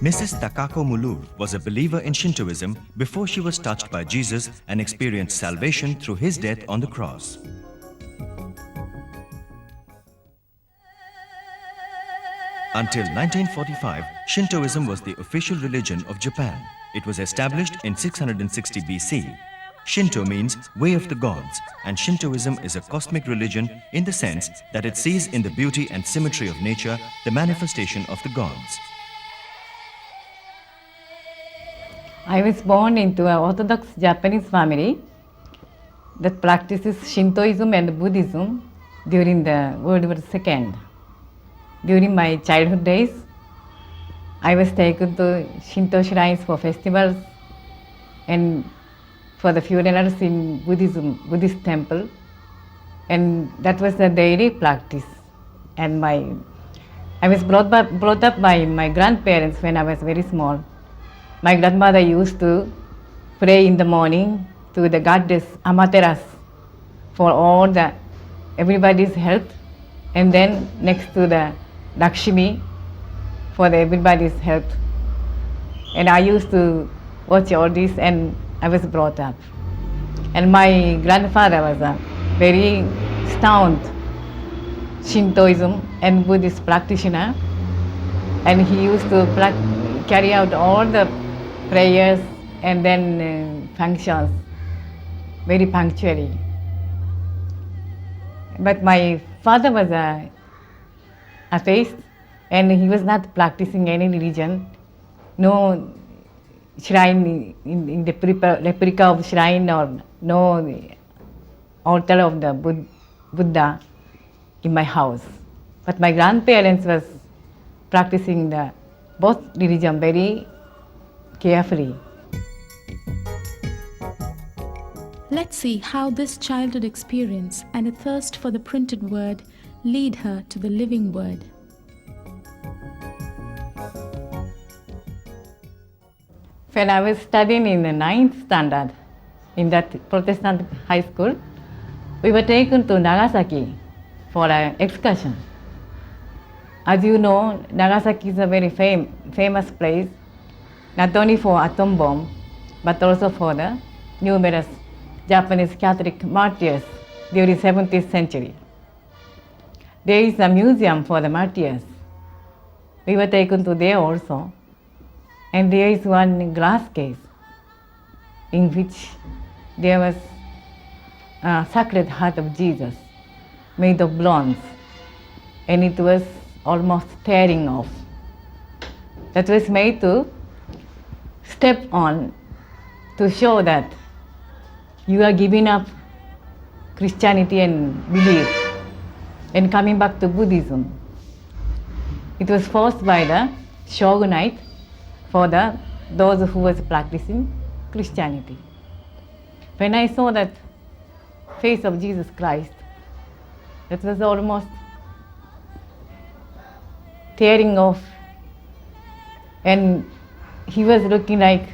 Mrs. Takako Mulur was a believer in Shintoism before she was touched by Jesus and experienced salvation through his death on the cross. Until 1945, Shintoism was the official religion of Japan. It was established in 660 BC. Shinto means way of the gods, and Shintoism is a cosmic religion in the sense that it sees in the beauty and symmetry of nature the manifestation of the gods. I was born into an Orthodox Japanese family that practices Shintoism and Buddhism during the World War II. During my childhood days, I was taken to Shinto shrines for festivals and for the funerals in Buddhist temple, and that was the daily practice. And I was brought up by my grandparents when I was very small. My grandmother used to pray in the morning to the goddess Amaterasu for everybody's health, and then next to the Lakshmi for everybody's health. And I used to watch all this, and I was brought up. And my grandfather was a very staunch Shintoism and Buddhist practitioner, and he used to carry out all the prayers and then functions very punctually. But my father was a atheist, and he was not practicing any religion. No shrine in the replica of shrine, or no altar of the Buddha in my house. But my grandparents was practicing both religion very carefully. Let's see how this childhood experience and a thirst for the printed word lead her to the living word. When I was studying in the 9th standard in that Protestant high school, we were taken to Nagasaki for an excursion. As you know, Nagasaki is a very famous place, not only for atom bomb, but also for the numerous Japanese Catholic martyrs during 17th century. There is a museum for the martyrs. We were taken to there also. And there is one glass case in which there was a Sacred Heart of Jesus made of bronze, and it was almost tearing off. That was made to step on to show that you are giving up Christianity and belief and coming back to Buddhism. It was forced by the shogunate for those who was practicing Christianity. When I saw that face of Jesus Christ, it was almost tearing off, and he was looking like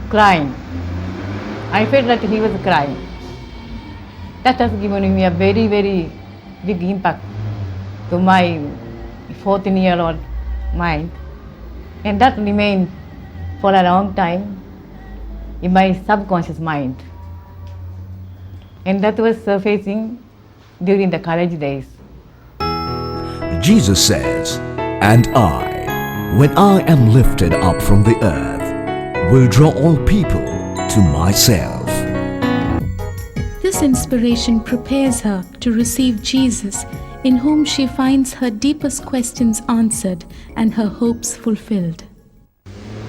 crying. I felt that he was crying. That has given me a very, very big impact to my 14-year-old mind, and that remained for a long time in my subconscious mind, and that was surfacing during the college days. Jesus says, "And I, when I am lifted up from the earth, will draw all people to myself." This inspiration prepares her to receive Jesus, in whom she finds her deepest questions answered and her hopes fulfilled.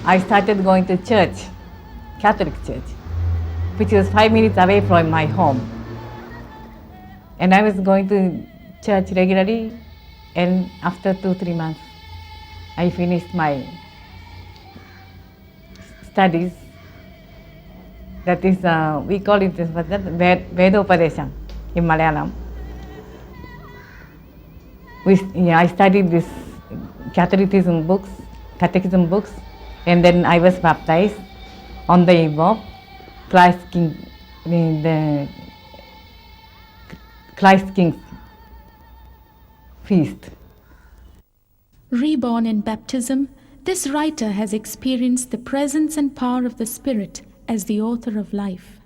I started going to church, Catholic church, which was 5 minutes away from my home. And I was going to church regularly, and after 2-3 months, I finished my studies. That is, we call it Vedopadesha in Malayalam. I studied this catechism books, and then I was baptized on the eve of Christ King's feast. Reborn in baptism, this writer has experienced the presence and power of the Spirit as the author of life.